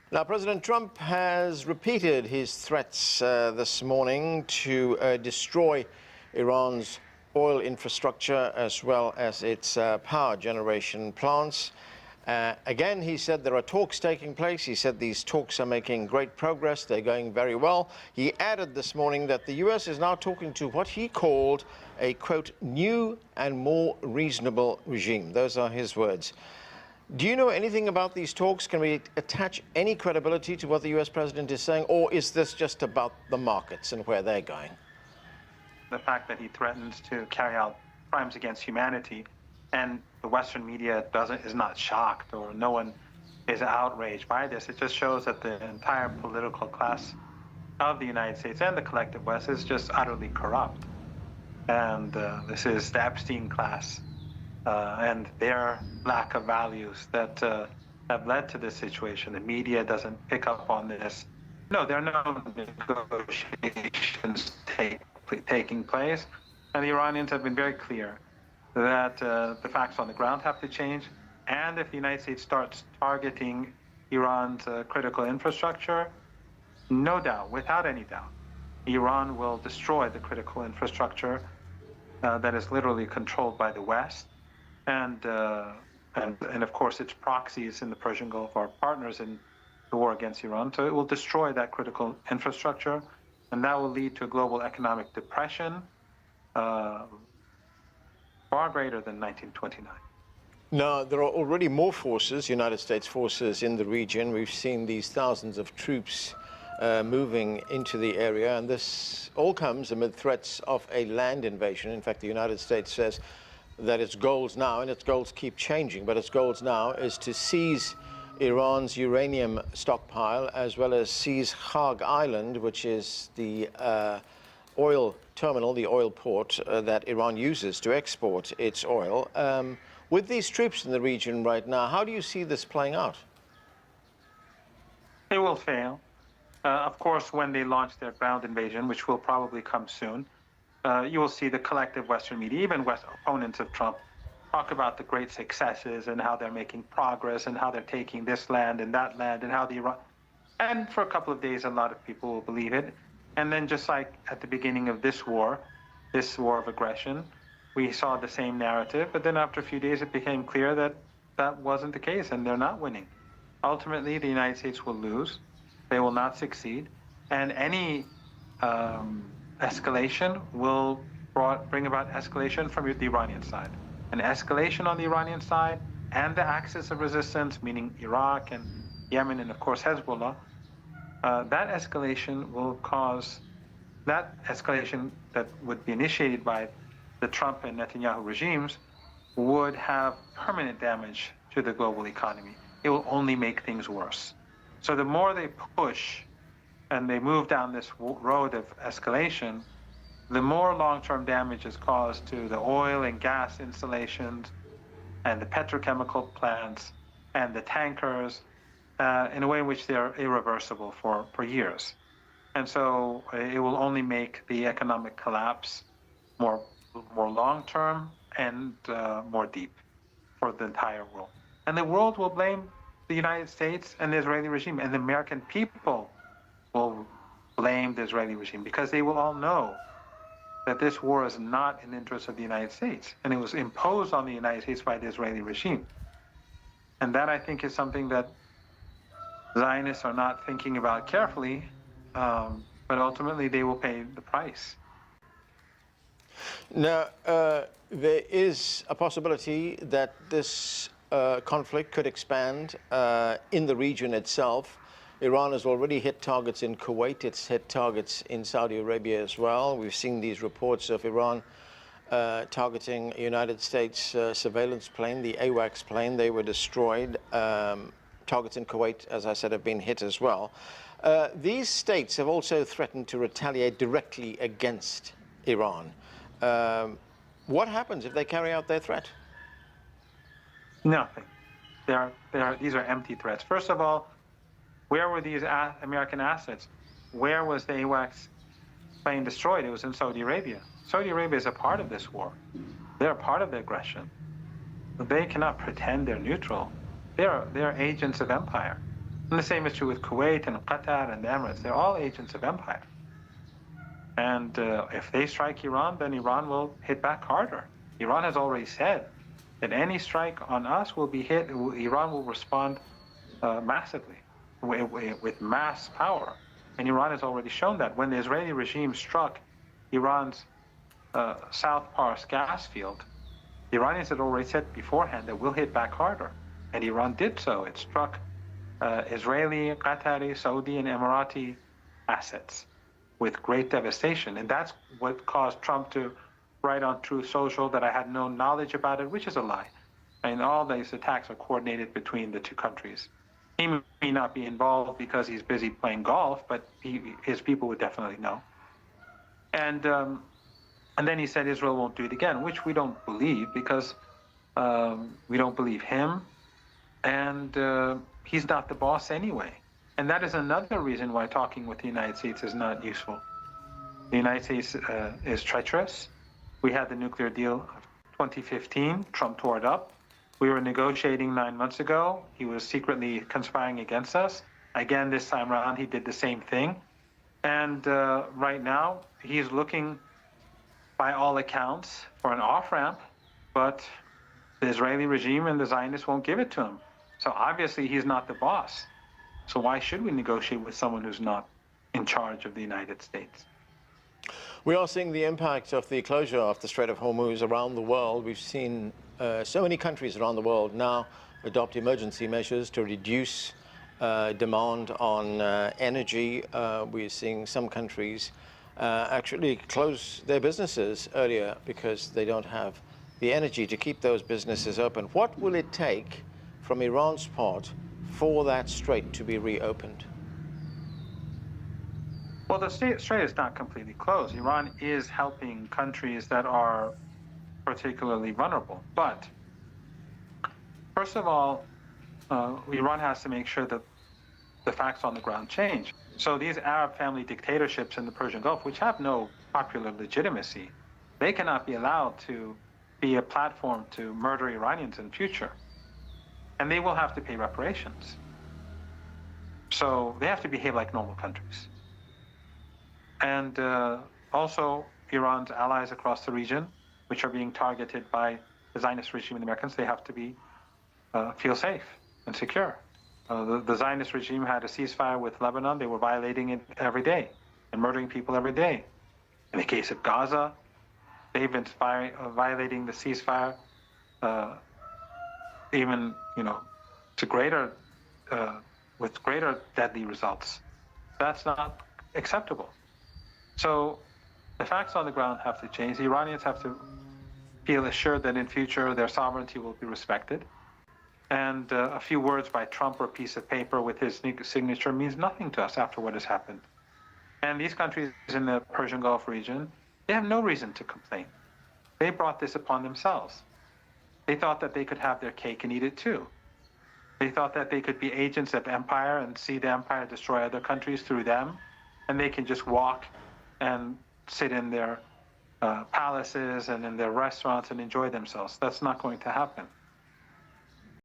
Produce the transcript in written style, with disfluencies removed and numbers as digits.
Now, President Trump has repeated his threats this morning to destroy Iran's oil infrastructure as well as its power generation plants. Again, he said there are talks taking place. He said these talks are making great progress. They're going very well. He added this morning that the U.S. is now talking to what he called a, quote, new and more reasonable regime. Those are his words. Do you know anything about these talks? Can we attach any credibility to what the U.S. president is saying, or is this just about the markets and where they're going? The fact that he threatens to carry out crimes against humanity, and the Western media is not shocked, or no one is outraged by this. It just shows that the entire political class of the United States and the collective West is just utterly corrupt. And this is the Epstein class. And their lack of values that have led to this situation. The media doesn't pick up on this. No, there are no negotiations taking place. And the Iranians have been very clear that the facts on the ground have to change. And if the United States starts targeting Iran's critical infrastructure, no doubt, without any doubt, Iran will destroy the critical infrastructure that is literally controlled by the West. And of course, its proxies in the Persian Gulf are partners in the war against Iran. So it will destroy that critical infrastructure, and that will lead to a global economic depression far greater than 1929. Now, there are already more forces, United States forces in the region. We've seen these thousands of troops moving into the area, and this all comes amid threats of a land invasion. In fact, the United States says that its goals now, and its goals keep changing, but its goals now is to seize Iran's uranium stockpile, as well as seize Kharg Island, which is the oil terminal, the oil port that Iran uses to export its oil. With these troops in the region right now, how do you see this playing out? It will fail. Of course, when they launch their ground invasion, which will probably come soon, you will see the collective Western media, even West opponents of Trump, talk about the great successes and how they're making progress and how they're taking this land and that land and how the Iran. And for a couple of days, a lot of people will believe it. And then just like at the beginning of this war of aggression, we saw the same narrative. But then after a few days, it became clear that that wasn't the case and they're not winning. Ultimately, the United States will lose. They will not succeed. And any escalation will bring about escalation from the Iranian side. An escalation on the Iranian side and the axis of resistance, meaning Iraq and Yemen and, of course, Hezbollah, that escalation that would be initiated by the Trump and Netanyahu regimes would have permanent damage to the global economy. It will only make things worse. So the more they push and they move down this road of escalation, the more long-term damage is caused to the oil and gas installations and the petrochemical plants and the tankers in a way in which they are irreversible for years. And so it will only make the economic collapse more long-term and more deep for the entire world. And the world will blame the United States and the Israeli regime, and the American people will blame the Israeli regime, because they will all know that this war is not in the interest of the United States, and it was imposed on the United States by the Israeli regime. And that, I think, is something that Zionists are not thinking about carefully, but ultimately they will pay the price. Now, there is a possibility that this conflict could expand in the region itself. Iran has already hit targets in Kuwait. It's hit targets in Saudi Arabia as well. We've seen these reports of Iran targeting a United States surveillance plane, the AWACS plane. They were destroyed. Targets in Kuwait, as I said, have been hit as well. These states have also threatened to retaliate directly against Iran. What happens if they carry out their threat? Nothing. These are empty threats. First of all, where were these American assets? Where was the AWACS plane destroyed? It was in Saudi Arabia. Saudi Arabia is a part of this war. They're a part of the aggression. They cannot pretend they're neutral. They're agents of empire. And the same is true with Kuwait and Qatar and the Emirates. They're all agents of empire. And if they strike Iran, then Iran will hit back harder. Iran has already said that any strike on us will be hit, Iran will respond massively, with mass power. And Iran has already shown that. When the Israeli regime struck Iran's South Pars gas field, the Iranians had already said beforehand that we'll hit back harder. And Iran did so. It struck Israeli, Qatari, Saudi, and Emirati assets with great devastation. And that's what caused Trump to write on Truth Social that I had no knowledge about it, which is a lie. And all these attacks are coordinated between the two countries. He may not be involved because he's busy playing golf, but his people would definitely know. And then he said Israel won't do it again, which we don't believe because we don't believe him. And he's not the boss anyway. And that is another reason why talking with the United States is not useful. The United States is treacherous. We had the nuclear deal of 2015. Trump tore it up. We were negotiating 9 months ago. He was secretly conspiring against us. Again, this time around, he did the same thing. And right now, he's looking, by all accounts, for an off-ramp, but the Israeli regime and the Zionists won't give it to him. So obviously, he's not the boss. So why should we negotiate with someone who's not in charge of the United States? We are seeing the impact of the closure of the Strait of Hormuz around the world. We've seen so many countries around the world now adopt emergency measures to reduce demand on energy. We're seeing some countries actually close their businesses earlier because they don't have the energy to keep those businesses open. What will it take from Iran's part for that strait to be reopened? Well, the strait is not completely closed. Iran is helping countries that are particularly vulnerable. But first of all, Iran has to make sure that the facts on the ground change. So these Arab family dictatorships in the Persian Gulf, which have no popular legitimacy, they cannot be allowed to be a platform to murder Iranians in future. And they will have to pay reparations. So they have to behave like normal countries. And also Iran's allies across the region, which are being targeted by the Zionist regime and the Americans, they have to be feel safe and secure. The Zionist regime had a ceasefire with Lebanon. They were violating it every day and murdering people every day. In the case of Gaza, they've been violating the ceasefire even, to greater, with greater deadly results. That's not acceptable. So the facts on the ground have to change. The Iranians have to feel assured that in future their sovereignty will be respected. And a few words by Trump or a piece of paper with his signature means nothing to us after what has happened. And these countries in the Persian Gulf region, they have no reason to complain. They brought this upon themselves. They thought that they could have their cake and eat it too. They thought that they could be agents of empire and see the empire destroy other countries through them, and they can just walk and sit in their palaces and in their restaurants and enjoy themselves. That's not going to happen.